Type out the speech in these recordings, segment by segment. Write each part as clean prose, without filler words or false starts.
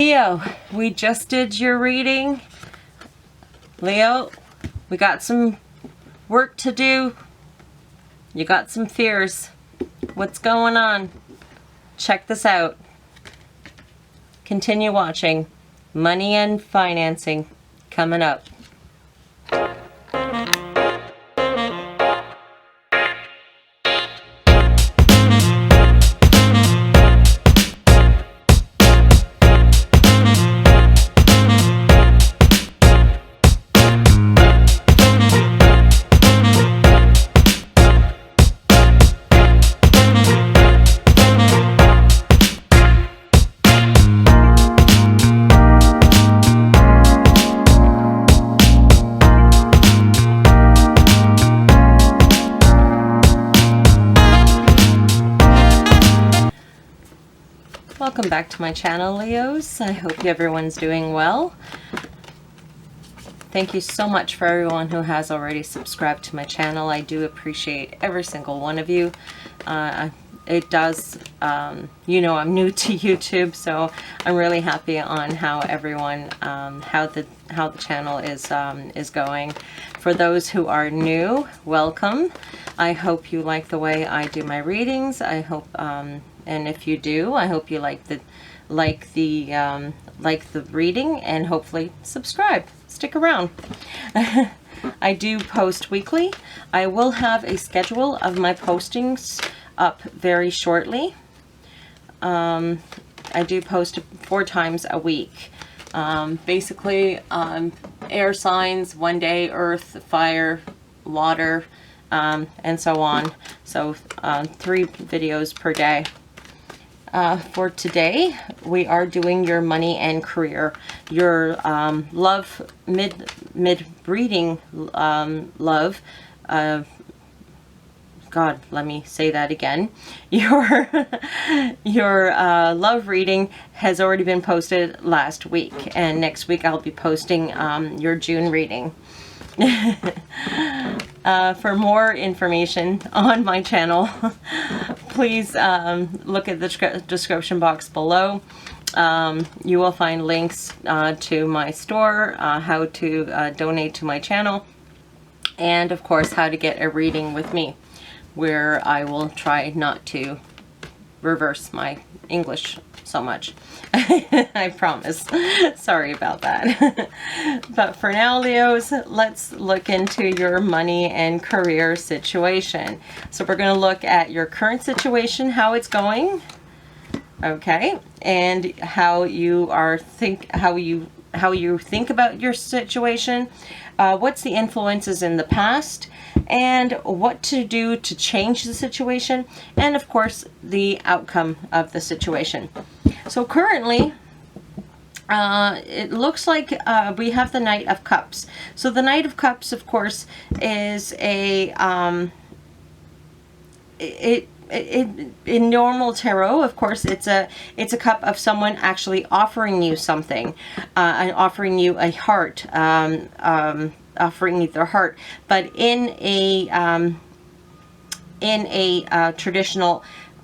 Leo, we just did your reading. Leo, we got some work to do. You got some fears. What's going on? Check this out. Continue watching. Money and financing coming up. Welcome back to my channel, Leos. I hope everyone's doing well. Thank you so much for everyone who has already subscribed to my channel. I do appreciate every single one of you. It does, you know, I'm new to YouTube, so I'm really happy on how everyone, how the channel is going. For those who are new, welcome. I hope you like the way I do my readings. I hope, and if you do, I hope you like the reading, and hopefully subscribe. Stick around. I do post weekly. I will have a schedule of my postings up very shortly. I do post 4 times a week. Basically, air signs, one day, earth, fire, water, and so on. So 3 videos per day. For today, we are doing your money and career, your love, mid-reading love. God, let me say that again. Your love reading has already been posted last week, and next week I'll be posting your June reading. For more information on my channel, please look at the description box below. You will find links to my store, how to donate to my channel, and of course how to get a reading with me, where I will try not to reverse my English so much. I promise. Sorry about that. But for now, Leos, let's look into your money and career situation. So we're going to look at your current situation, how it's going, okay, and how you think about your situation. What's the influences in the past, and what to do to change the situation, and of course the outcome of the situation. So currently, it looks like we have the Knight of Cups. So the Knight of Cups, of course, is a in normal tarot, of course, it's a cup of someone actually offering you something, and offering you a heart, offering you their heart. But in a traditional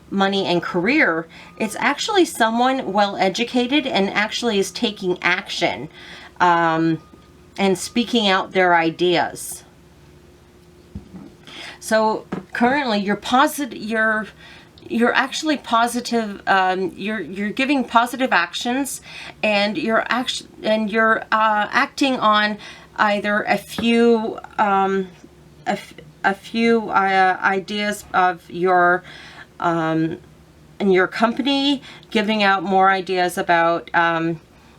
money and career, it's actually someone well educated and actually is taking action, and speaking out their ideas. So currently you're positive, you're actually positive, you're giving positive actions, and you're acting on either a few ideas of your in your company, giving out more ideas about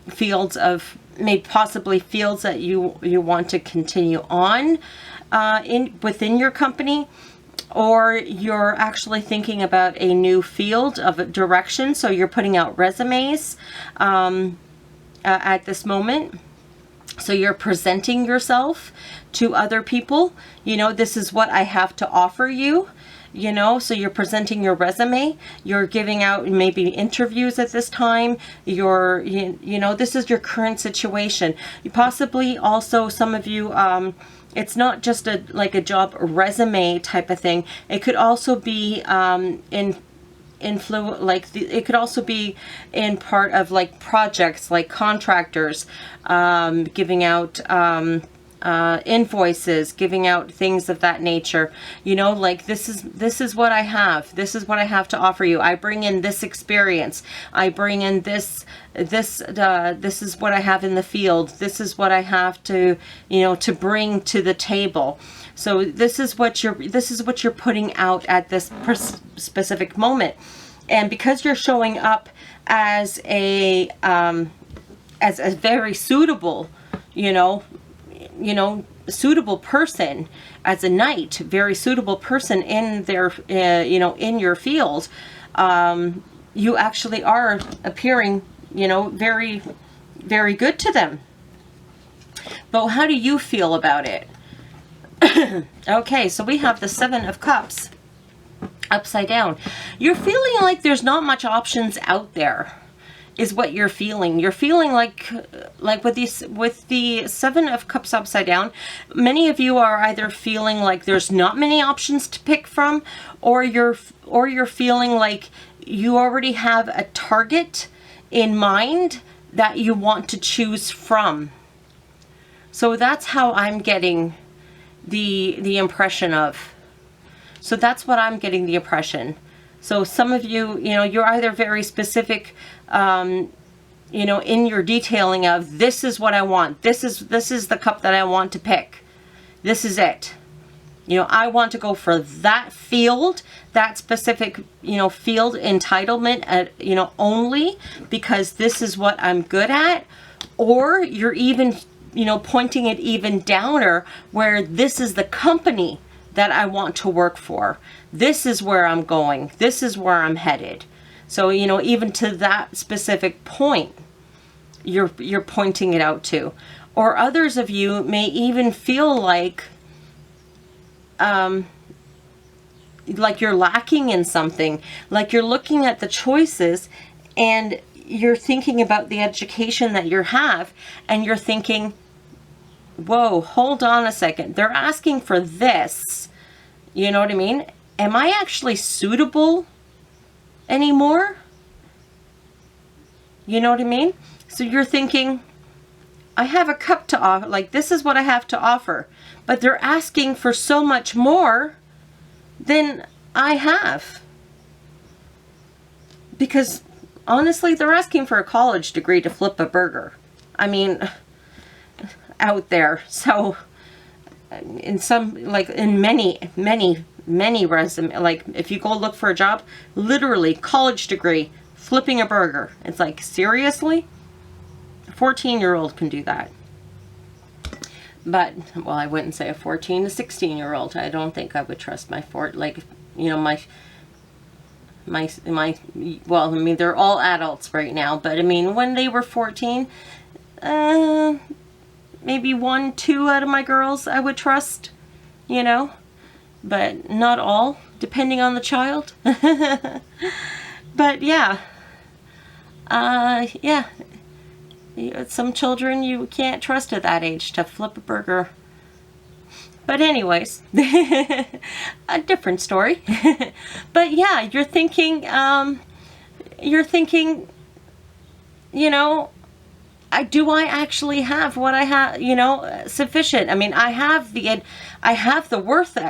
fields of, maybe possibly fields that you want to continue on within your company, or you're actually thinking about a new field of direction. So you're putting out resumes at this moment. So you're presenting yourself to other people. You know, this is what I have to offer you. You know, so you're presenting your resume, you're giving out maybe interviews at this time, you know, this is your current situation. You possibly also, some of you, it's not just like a job resume type of thing. It could also be in it could also be in part of like projects, like contractors, giving out invoices, giving out things of that nature. You know, like this is what I have. This is what I have to offer you. I bring in this experience. I bring in this is what I have in the field. This is what I have to, you know, to bring to the table. So this is what you're putting out at this specific moment. And because you're showing up as a very suitable, suitable person, as a knight, very suitable person in their, in your field, you actually are appearing, very, very good to them. But how do you feel about it? Okay, so we have the Seven of Cups upside down. You're feeling like there's not much options out there, is what you're feeling. You're feeling like with the Seven of Cups upside down, many of you are either feeling like there's not many options to pick from, or you're feeling like you already have a target in mind that you want to choose from. So that's how I'm getting the impression of. So that's what I'm getting the impression. So some of you, you're either very specific, in your detailing of, this is what I want. This is the cup that I want to pick. This is it. I want to go for that field, that specific, field entitlement, only because this is what I'm good at. Or you're even, pointing it even downer, where this is the company that I want to work for. This is where I'm going. This is where I'm headed. So, even to that specific point, you're pointing it out to. Or others of you may even feel like you're lacking in something, like you're looking at the choices and you're thinking about the education that you have, and you're thinking, whoa, hold on a second. They're asking for this. You know what I mean? Am I actually suitable anymore? You know what I mean? So you're thinking, I have a cup to offer, like this is what I have to offer, but they're asking for so much more than I have. Because honestly, they're asking for a college degree to flip a burger. I mean, out there. So in some, like in many resume, like if you go look for a job, literally college degree, flipping a burger. It's like, seriously? A 14-year-old can do that. But, well, I wouldn't say a 14, a 16-year-old. I don't think I would trust my well, I mean, they're all adults right now, but I mean, when they were 14, maybe 1, 2 out of my girls I would trust, but not all, depending on the child. But yeah, some children you can't trust at that age to flip a burger. But anyways, a different story. But yeah, you're thinking, do I actually have what I have, sufficient? I mean, I have the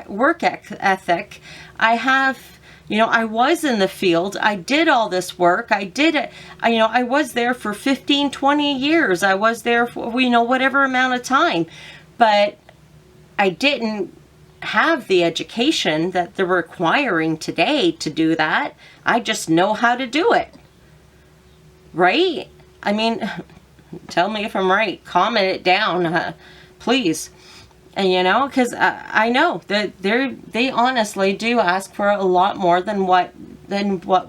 work ethic. I have, I was in the field. I did all this work. I did it. I was there for 15, 20 years. I was there for, whatever amount of time. But I didn't have the education that they're requiring today to do that. I just know how to do it. Right? I mean, tell me if I'm right. Comment it down, please. And because I know that they honestly do ask for a lot more than what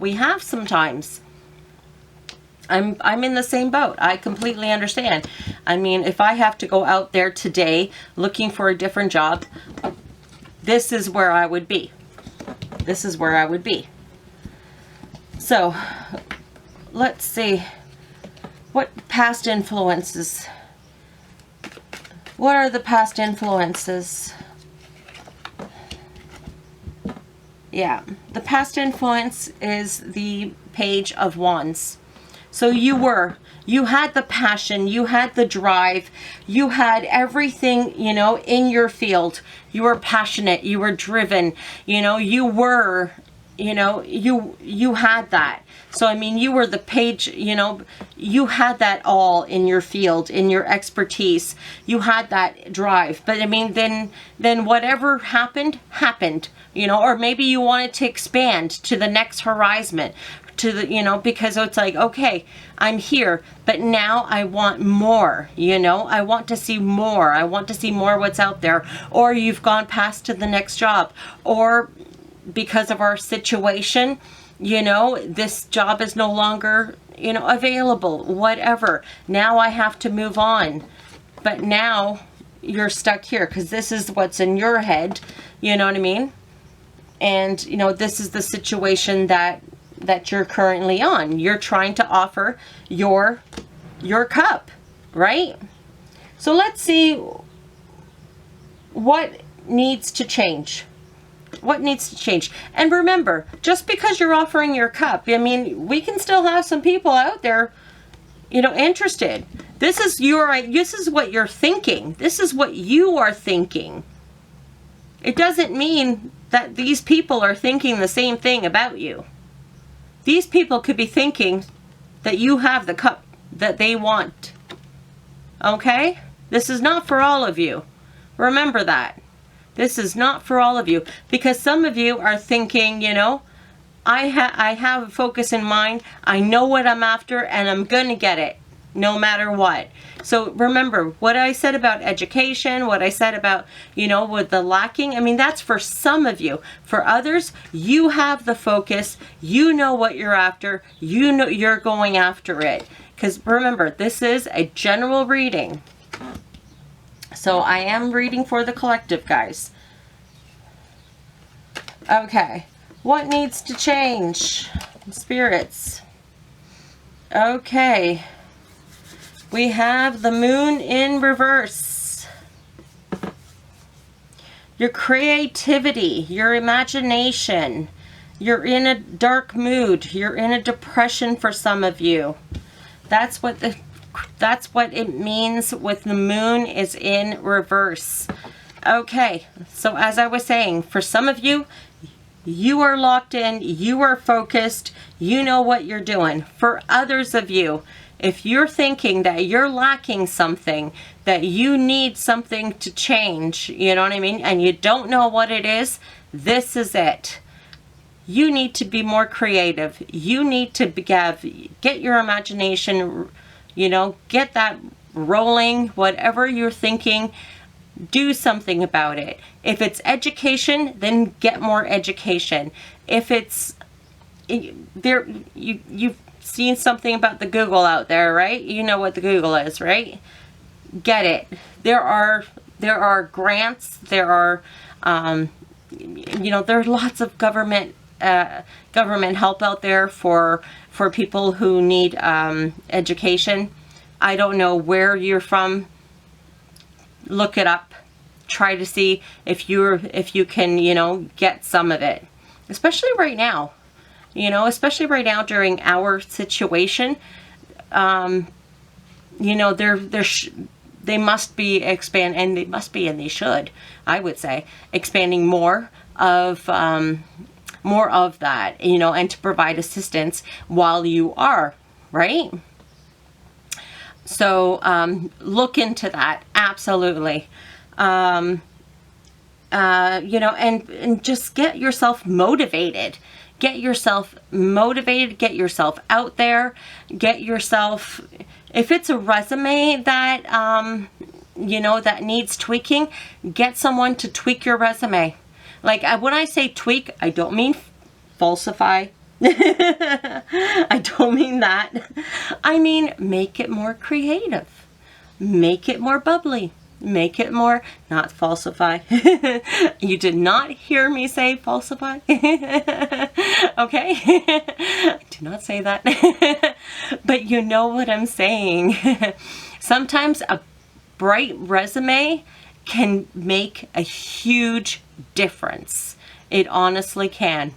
we have sometimes. I'm in the same boat. I completely understand. I mean, if I have to go out there today looking for a different job, this is where I would be. This is where I would be. So, let's see. What past influences? What are the past influences? Yeah, the past influence is the Page of Wands. So you had the passion, you had the drive, you had everything, you know, in your field. You were passionate, you were driven, you know, you had that. So, I mean, you were the page, you know, you had that all in your field, in your expertise. You had that drive. But, I mean, then whatever happened, you know, or maybe you wanted to expand to the next horizon, to the, you know, because it's like, okay, I'm here, but now I want more, you know, I want to see more. I want to see more what's out there. Or you've gone past to the next job, or because of our situation, you know, this job is no longer, you know, available, whatever. Now I have to move on. But now you're stuck here because this is what's in your head, you know what I mean? And, you know, this is the situation that you're currently on. You're trying to offer your cup, right? So let's see what needs to change. What needs to change? And remember, just because you're offering your cup, I mean, we can still have some people out there, you know, interested. This is what you're thinking. This is what you are thinking. It doesn't mean that these people are thinking the same thing about you. These people could be thinking that you have the cup that they want. Okay? This is not for all of you. Remember that. This is not for all of you, because some of you are thinking, you know, I have a focus in mind. I know what I'm after, and I'm going to get it no matter what. So remember what I said about education, what I said about, you know, with the lacking. I mean, that's for some of you. For others, you have the focus. You know what you're after. You know you're going after it. Because remember, this is a general reading. So I am reading for the collective, guys. Okay. What needs to change? Spirits. Okay. We have the moon in reverse. Your creativity, your imagination. You're in a dark mood. You're in a depression for some of you. That's what it means with the moon is in reverse. Okay, so as I was saying, for some of you, you are locked in, you are focused, you know what you're doing. For others of you, if you're thinking that you're lacking something, that you need something to change, you know what I mean, and you don't know what it is, this is it. You need to be more creative. You need to get your imagination, you know, get that rolling. Whatever you're thinking, do something about it. If it's education, then get more education. If it's there, you've seen something about the Google out there, right? You know what the Google is, right? Get it. There are grants. There are, you know, there are lots of government help out there for people who need education. I don't know where you're from. Look it up. Try to see if you can, you know, get some of it. Especially right now. You know, especially right now during our situation. You know, they must be and they should, I would say, expanding more of that, you know, and to provide assistance while you are, right? So look into that, absolutely. You know, and just get yourself motivated. Get yourself motivated, get yourself out there, get yourself, if it's a resume that, you know, that needs tweaking, get someone to tweak your resume. Like, when I say tweak, I don't mean falsify. I don't mean that. I mean, make it more creative. Make it more bubbly. Make it more, not falsify. You did not hear me say falsify. Okay? Do not say that. But you know what I'm saying. Sometimes a bright resume can make a huge difference. It honestly can.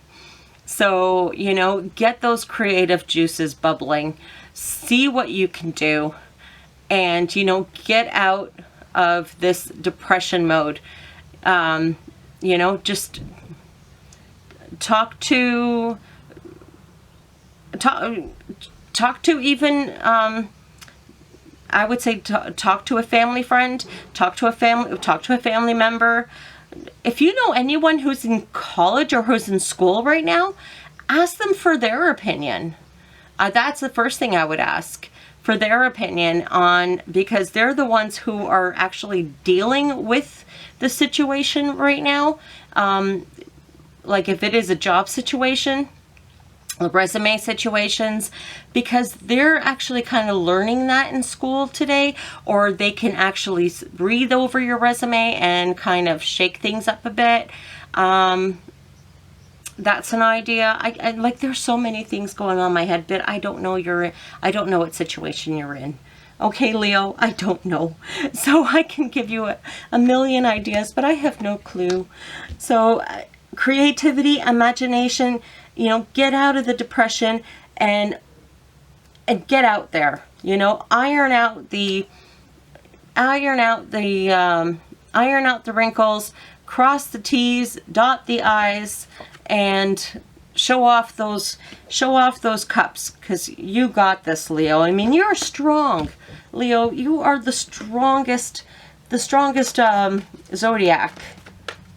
So, you know, get those creative juices bubbling. See what you can do. And, you know, get out of this depression mode. You know, just talk to even, I would say talk to a family friend, talk to a family member. If you know anyone who's in college or who's in school right now, ask them for their opinion. That's the first thing I would ask, for their opinion on, because they're the ones who are actually dealing with the situation right now. Like if it is a job situation, resume situations, because they're actually kind of learning that in school today, or they can actually read over your resume and kind of shake things up a bit. That's an idea. I like, there's so many things going on in my head, but I don't know I don't know what situation you're in. Okay, Leo, I don't know. So I can give you a million ideas, but I have no clue. So creativity, imagination, you know, get out of the depression and get out there. You know, iron out the wrinkles, cross the T's, dot the I's, and show off those cups, because you got this, Leo. I mean, you're strong, Leo. You are the strongest zodiac.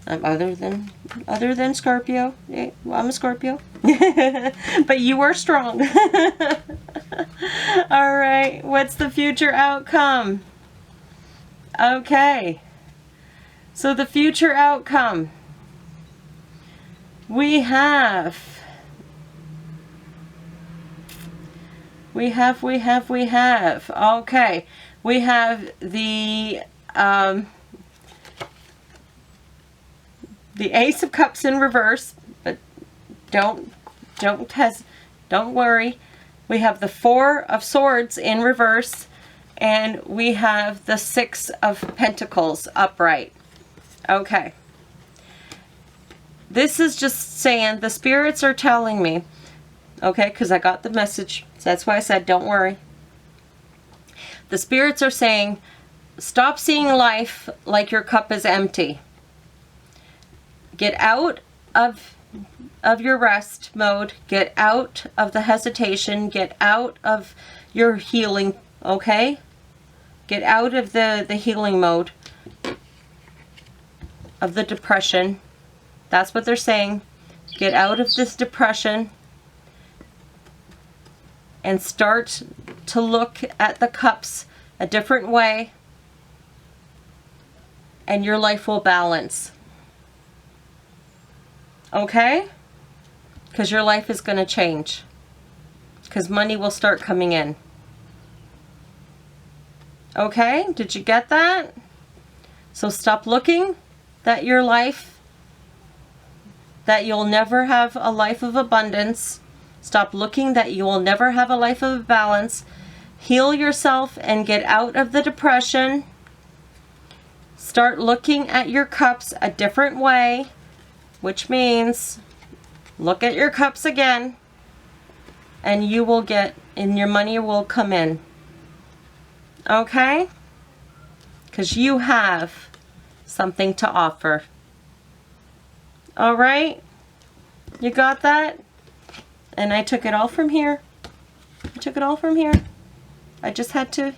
Other than Scorpio. Well, I'm a Scorpio. But you are strong. All right. What's the future outcome? Okay. So the future outcome. We have. Okay. We have the Ace of Cups in reverse, but don't worry. We have the Four of Swords in reverse, and we have the Six of Pentacles upright. Okay. This is just saying, the spirits are telling me, okay, because I got the message. So that's why I said don't worry. The spirits are saying, stop seeing life like your cup is empty. Get out of your rest mode. Get out of the hesitation. Get out of your healing, okay? Get out of the healing mode of the depression. That's what they're saying. Get out of this depression and start to look at the cups a different way, and your life will balance. Okay? Because your life is going to change. Because money will start coming in. Okay? Did you get that? So stop looking that your life, that you'll never have a life of abundance. Stop looking that you will never have a life of balance. Heal yourself and get out of the depression. Start looking at your cups a different way, which means look at your cups again, and you will get, and your money will come in. Okay? Because you have something to offer. All right? You got that? And I took it all from here. I took it all from here. I just had to.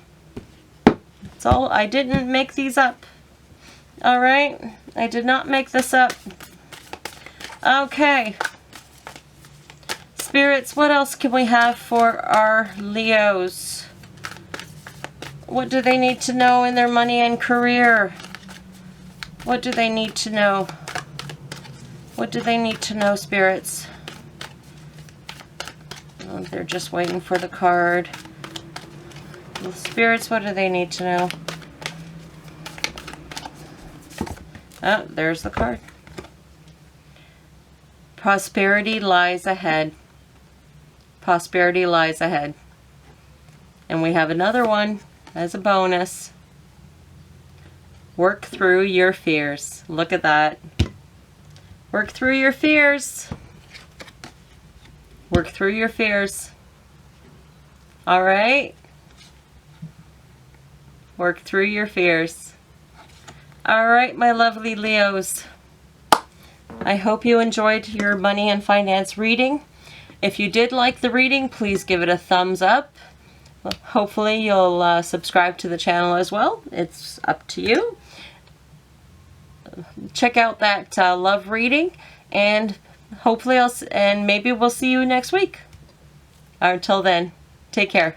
It's all, I didn't make these up. All right? I did not make this up. Okay. Spirits, what else can we have for our Leos? What do they need to know in their money and career? What do they need to know? What do they need to know, spirits? Oh, they're just waiting for the card. Well, spirits, what do they need to know? Oh, there's the card. Prosperity lies ahead. Prosperity lies ahead. And we have another one as a bonus. Work through your fears. Look at that. Work through your fears. Work through your fears. All right? Work through your fears. All right, my lovely Leos. I hope you enjoyed your money and finance reading. If you did like the reading, please give it a thumbs up. Hopefully you'll subscribe to the channel as well. It's up to you. Check out that love reading, and hopefully maybe we'll see you next week. Until then, take care.